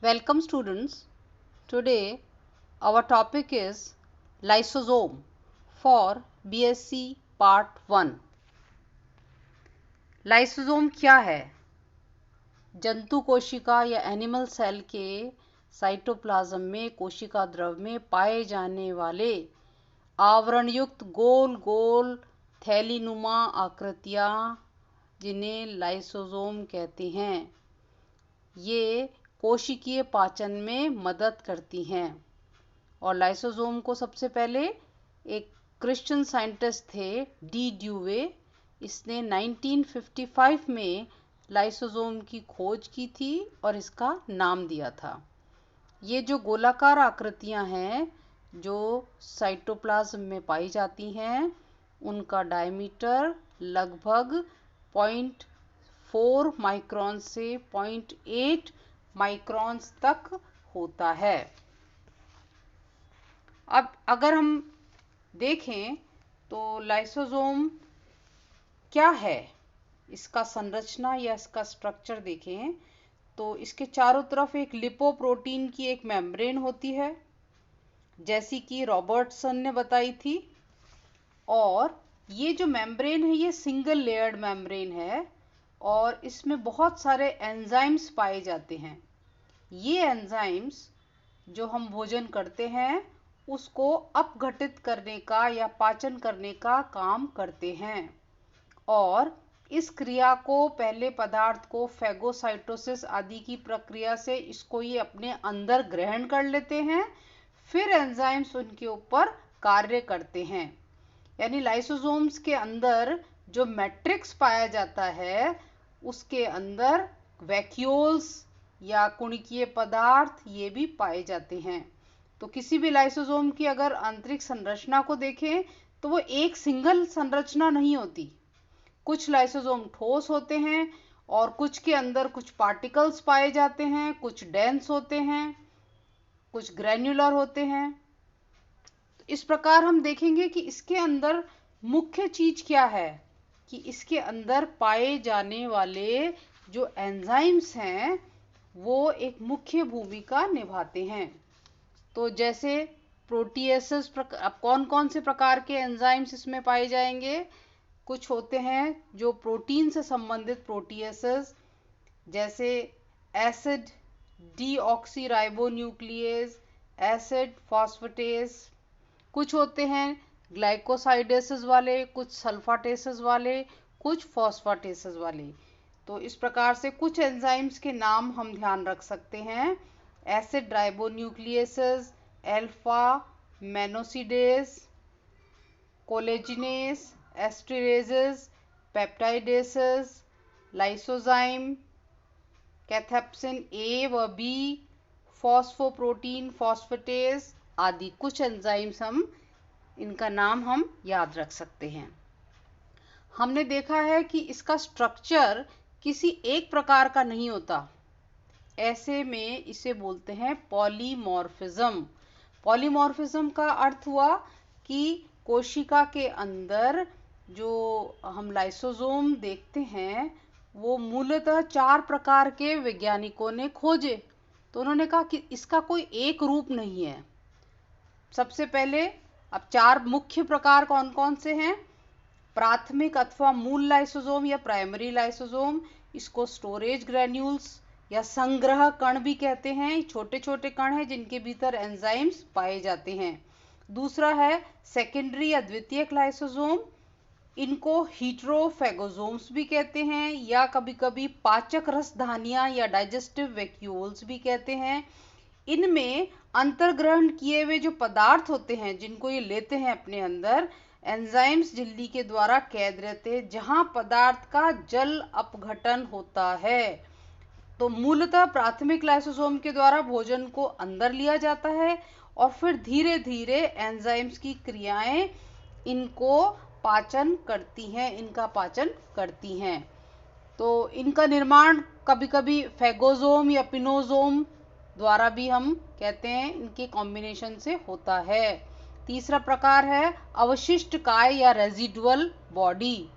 Welcome students. Today our topic is lysosome for BSc Part 1. Lysosome क्या है? जंतु कोशिका या एनिमल सेल के साइटोप्लाज्म में कोशिका द्रव में पाए जाने वाले आवरणयुक्त गोल गोल थैलीनुमा आकृतियां जिन्हें लाइसोसोम कहते हैं, ये कोशिकीय पाचन में मदद करती हैं। और लाइसोसोम को सबसे पहले एक क्रिश्चियन साइंटिस्ट थे डी ड्यूवे, इसने 1955 में लाइसोसोम की खोज की थी और इसका नाम दिया था। ये जो गोलाकार आकृतियां हैं जो साइटोप्लाज्म में पाई जाती हैं, उनका डायमीटर लगभग 0.4 माइक्रोन से 0.8 माइक्रोन्स तक होता है। अब अगर हम देखें तो लाइसोसोम क्या है, इसका संरचना या इसका स्ट्रक्चर देखें तो इसके चारों तरफ एक लिपोप्रोटीन की एक मेम्ब्रेन होती है, जैसी कि रॉबर्टसन ने बताई थी। और ये जो मेम्ब्रेन है ये सिंगल लेयर्ड मेम्ब्रेन है और इसमें बहुत सारे एंजाइम्स पाए जाते हैं। ये एंजाइम्स जो हम भोजन करते हैं उसको अपघटित करने का या पाचन करने का काम करते हैं और इस क्रिया को पहले पदार्थ को फैगोसाइटोसिस आदि की प्रक्रिया से इसको ये अपने अंदर ग्रहण कर लेते हैं, फिर एंजाइम्स उनके ऊपर कार्य करते हैं। यानी लाइसोसोम्स के अंदर जो मैट्रिक्स पाया जाता है उसके अंदर वैक्यूल्स या कुणिकीय पदार्थ ये भी पाए जाते हैं। तो किसी भी लाइसोसोम की अगर आंतरिक संरचना को देखें तो वो एक सिंगल संरचना नहीं होती। कुछ लाइसोसोम ठोस होते हैं और कुछ के अंदर कुछ पार्टिकल्स पाए जाते हैं, कुछ डेंस होते हैं, कुछ ग्रैन्युलर होते हैं। इस प्रकार हम देखेंगे कि इसके अंदर मुख्य चीज क्या है कि इसके अंदर पाए जाने वाले जो एंजाइम्स हैं वो एक मुख्य भूमिका निभाते हैं। तो जैसे प्रोटीएसेस, अब कौन कौन से प्रकार के एंजाइम्स इसमें पाए जाएंगे? कुछ होते हैं जो प्रोटीन से संबंधित प्रोटीएसेस, जैसे एसिड डीऑक्सीराइबोन्यूक्लियेज, एसिड फॉस्फेटेस। कुछ होते हैं ग्लाइकोसाइडेसेस वाले, कुछ सल्फाटेसेस वाले, कुछ फॉस्फाटेसेस वाले। तो इस प्रकार से कुछ एंजाइम्स के नाम हम ध्यान रख सकते हैं। एसिड राइबोन्यूक्लियेसेस, अल्फा मेनोसिडेस, कोलेजिनेस, एस्टरेजेस, पेप्टाइडेसेस, लाइसोजाइम, कैथेप्सिन ए व बी, फॉस्फोप्रोटीन फॉस्फेटेस आदि कुछ एंजाइम्स इनका नाम हम याद रख सकते हैं। हमने देखा है कि इसका स्ट्रक्चर किसी एक प्रकार का नहीं होता, ऐसे में इसे बोलते हैं पॉलीमॉर्फिज्म। पॉलीमॉर्फिज्म का अर्थ हुआ कि कोशिका के अंदर जो हम लाइसोसोम देखते हैं वो मूलतः 4 प्रकार के वैज्ञानिकों ने खोजे। तो उन्होंने कहा कि इसका कोई एक रूप नहीं है। सबसे पहले अब 4 मुख्य प्रकार कौन कौन से हैं? प्राथमिक अथवा मूल लाइसोसोम या प्राइमरी लाइसोसोम, इसको स्टोरेज ग्रैन्यूल्स या संग्रह कण भी कहते हैं। छोटे छोटे कण हैं जिनके भीतर एंजाइम्स पाए जाते हैं। दूसरा है सेकेंडरी या द्वितीयक लाइसोसोम, इनको हीट्रोफेगोसोम्स भी कहते हैं या कभी कभी पाचक रसधानियां या डाइजेस्टिव वैक्यूल्स भी कहते हैं। इनमें अंतर्ग्रहण किए हुए जो पदार्थ होते हैं जिनको ये लेते हैं अपने अंदर, एंजाइम्स झिल्ली के द्वारा कैद रहते हैं जहां पदार्थ का जल अपघटन होता है। तो मूलतः प्राथमिक लाइसोसोम के द्वारा भोजन को अंदर लिया जाता है और फिर धीरे धीरे एंजाइम्स की क्रियाएं इनको पाचन करती हैं, इनका पाचन करती हैं। तो इनका निर्माण कभी कभी फैगोसोम या पिनोसोम द्वारा भी हम कहते हैं इनके कॉम्बिनेशन से होता है। तीसरा प्रकार है अवशिष्ट काय या रेजिडुअल बॉडी।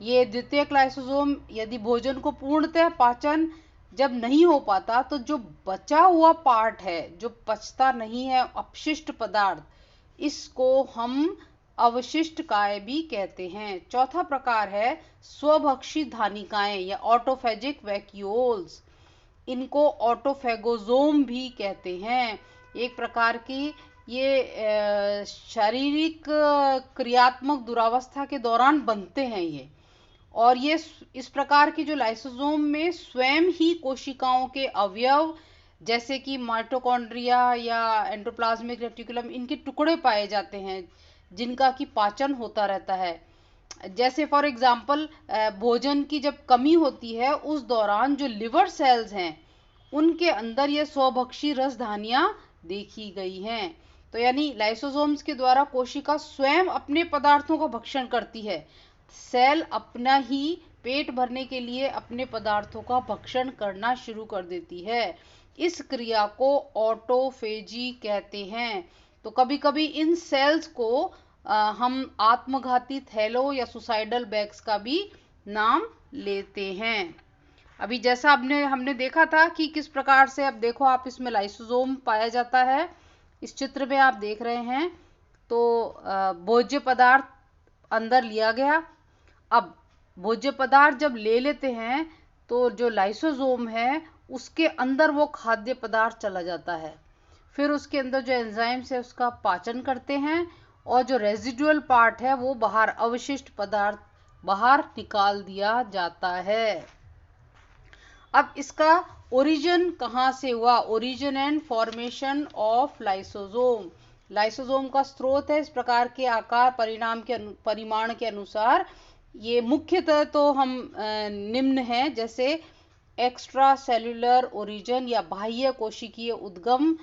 ये द्वितीयक लाइसोसोम यदि भोजन को पूर्णतः पाचन जब नहीं हो पाता तो जो बचा हुआ पार्ट है, जो पचता नहीं है, अपशिष्ट पदार्थ, इसको हम अवशिष्ट काय भी कहते हैं। चौथा प्रकार है स्वभक्षी धानिकाएं या ऑटोफेजिक वैक्यूल्स। इनको ऑटोफेगोजोम भी कहते हैं। एक प्रकार की ये शारीरिक क्रियात्मक दुरावस्था के दौरान बनते हैं ये। और ये इस प्रकार की जो लाइसोसोम में स्वयं ही कोशिकाओं के अवयव जैसे कि माइटोकॉन्ड्रिया या एंडोप्लाज्मिक रेटिकुलम, इनके टुकड़े पाए जाते हैं जिनका कि पाचन होता रहता है। जैसे फॉर एग्जाम्पल भोजन की जब कमी होती है उस दौरान जो लिवर सेल्स हैं उनके अंदर ये स्वभक्षी रसधानियां देखी गई हैं। तो यानी लाइसोसोम्स के द्वारा कोशिका स्वयं अपने पदार्थों का भक्षण करती है। सेल अपना ही पेट भरने के लिए अपने पदार्थों का भक्षण करना शुरू कर देती है। इस क्रिया को ऑटोफेजी कहते हैं। तो कभी कभी इन सेल्स को हम आत्मघाती थैलो या सुसाइडल बैग्स का भी नाम लेते हैं। अभी जैसा हमने देखा था कि किस प्रकार से, अब देखो आप इसमें लाइसोसोम पाया जाता है। इस चित्र में आप देख रहे हैं तो भोज्य पदार्थ अंदर लिया गया। अब भोज्य पदार्थ जब ले लेते हैं तो जो लाइसोसोम है उसके अंदर वो खाद्य पदार्थ चला जाता है। फिर उसके अंदर जो एंजाइम्स है उसका पाचन करते हैं और जो रेजिडुअल पार्ट है वो बाहर, अवशिष्ट पदार्थ बाहर निकाल दिया जाता है। अब इसका ओरिजिन कहाँ से हुआ? Origin and formation of lysosome. Lysosome का स्रोत है इस प्रकार के आकार परिमाण के अनुसार। ये मुख्यतः तो हम निम्न है, जैसे एक्स्ट्रा सेल्यूलर ओरिजिन या बाह्य कोशिकीय उद्गम,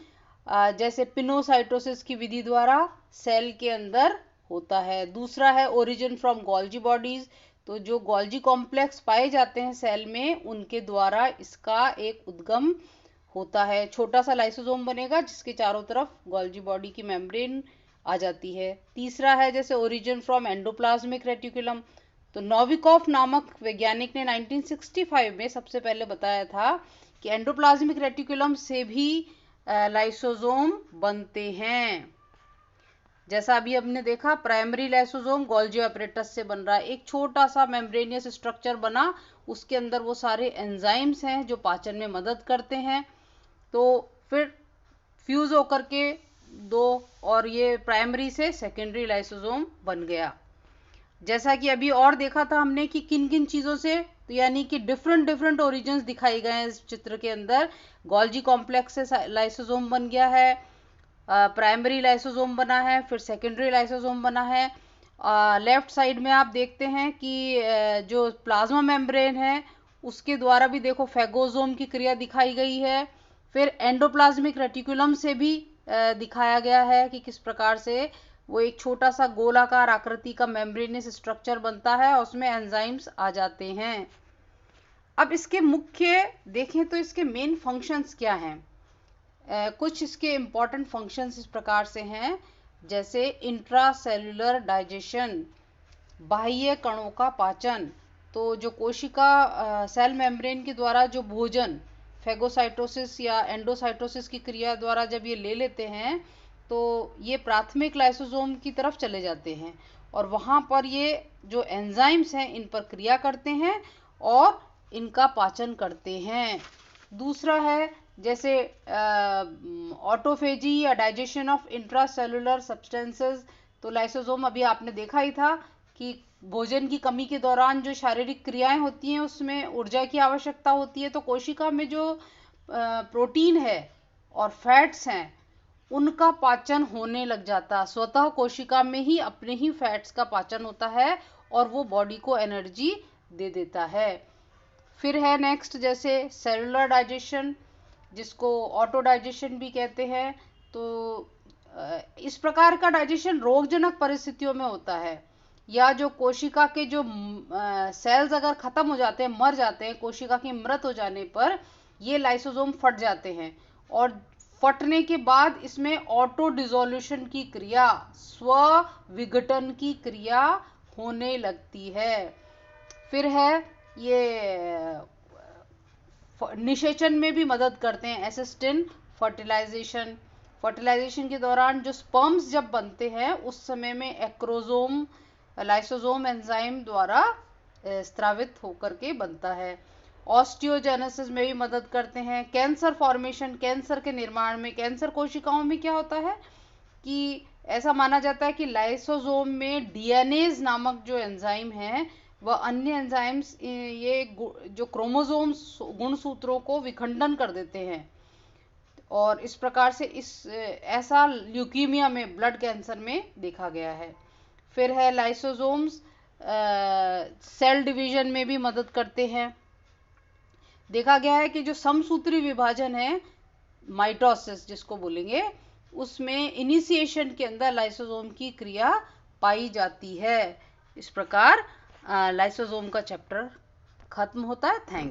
जैसे पिनोसाइटोसिस की विधि द्वारा सेल के अंदर होता है। दूसरा है ओरिजिन फ्रॉम गोल्जी बॉडीज, तो जो गोल्जी कॉम्प्लेक्स पाए जाते हैं सेल में उनके द्वारा इसका एक उद्गम होता है। छोटा सा लाइसोसोम बनेगा जिसके चारों तरफ गोल्जी बॉडी की मेम्ब्रेन आ जाती है। तीसरा है जैसे ओरिजिन फ्रॉम एंडोप्लाज्मिक रेटिकुलम, तो नोविकोव नामक वैज्ञानिक ने 1965 में सबसे पहले बताया था कि एंडोप्लाज्मिक रेटिकुलम से भी लाइसोसोम बनते हैं। जैसा अभी हमने देखा प्राइमरी लाइसोसोम गोल्जी apparatus से बन रहा है। एक छोटा सा मेम्ब्रेनियस स्ट्रक्चर बना, उसके अंदर वो सारे एंजाइम्स हैं जो पाचन में मदद करते हैं। तो फिर फ्यूज होकर के दो, और ये प्राइमरी से सेकेंडरी लाइसोसोम बन गया। जैसा कि अभी और देखा था हमने कि किन किन चीजों से, तो यानी कि डिफरेंट ओरिजिन्स दिखाई गए हैं इस चित्र के अंदर। गोल्जी कॉम्प्लेक्स से लाइसोसोम बन गया है, प्राइमरी लाइसोसोम बना है, फिर सेकेंडरी लाइसोसोम बना है। लेफ्ट साइड में आप देखते हैं कि जो प्लाज्मा मेम्ब्रेन है उसके द्वारा भी देखो फेगोसोम की क्रिया दिखाई गई है। फिर एंडोप्लाज्मिक रेटिकुलम से भी दिखाया गया है कि किस प्रकार से वो एक छोटा सा गोलाकार आकृति का मेम्ब्रेनियस स्ट्रक्चर बनता है और उसमें एंजाइम्स आ जाते हैं। अब इसके मुख्य देखें तो इसके मेन फंक्शंस क्या हैं? कुछ इसके इम्पॉर्टेंट फंक्शंस इस प्रकार से हैं, जैसे इंट्रासेल्युलर डाइजेशन, बाह्य कणों का पाचन। तो जो कोशिका सेल मेम्ब्रेन के द्वारा जो भोजन फेगोसाइटोसिस या एंडोसाइटोसिस की क्रिया द्वारा जब ये ले लेते हैं तो ये प्राथमिक लाइसोसोम की तरफ चले जाते हैं और वहाँ पर ये जो एंजाइम्स हैं इन पर क्रिया करते हैं और इनका पाचन करते हैं। दूसरा है जैसे ऑटोफेजी या डाइजेशन ऑफ इंट्रासेलुलर सब्सटेंसेस। तो लाइसोसोम अभी आपने देखा ही था कि भोजन की कमी के दौरान जो शारीरिक क्रियाएं होती हैं उसमें ऊर्जा की आवश्यकता होती है। तो कोशिका में जो प्रोटीन है और फैट्स हैं उनका पाचन होने लग जाता, स्वतः कोशिका में ही अपने ही फैट्स का पाचन होता है और वो बॉडी को एनर्जी दे देता है। फिर है नेक्स्ट जैसे सेलुलर डाइजेशन, जिसको ऑटो डाइजेशन भी कहते हैं। तो इस प्रकार का डाइजेशन रोगजनक परिस्थितियों में होता है, या जो कोशिका के जो सेल्स अगर खत्म हो जाते हैं, मर जाते हैं, कोशिका के मृत हो जाने पर ये लाइसोसोम फट जाते हैं और फटने के बाद इसमें ऑटो डिसोल्यूशन की क्रिया, स्व विघटन की क्रिया होने लगती है। फिर है ये निषेचन में भी मदद करते हैं, असिस्ट इन फर्टिलाइजेशन। फर्टिलाइजेशन के दौरान जो स्पर्म्स जब बनते हैं उस समय में एक्रोसोम लाइसोसोम एंजाइम द्वारा स्त्रावित होकर के बनता है। ऑस्टियोजेनेसिस में भी मदद करते हैं। कैंसर फॉर्मेशन, कैंसर के निर्माण में, कैंसर कोशिकाओं में क्या होता है कि ऐसा माना जाता है कि लाइसोसोम में डीएनएज नामक जो एंजाइम है वह अन्य एंजाइम्स ये जो क्रोमोसोम्स गुणसूत्रों को विखंडन कर देते हैं, और इस प्रकार से ऐसा ल्यूकीमिया में, ब्लड कैंसर में देखा गया है। फिर है लाइसोसोम्स सेल डिवीजन में भी मदद करते हैं। देखा गया है कि जो समसूत्री विभाजन है, माइटोसिस जिसको बोलेंगे, उसमें इनिशिएशन के अंदर लाइसोसोम की क्रिया पाई जाती है। इस प्रकार लाइसोसोम का चैप्टर खत्म होता है। थैंक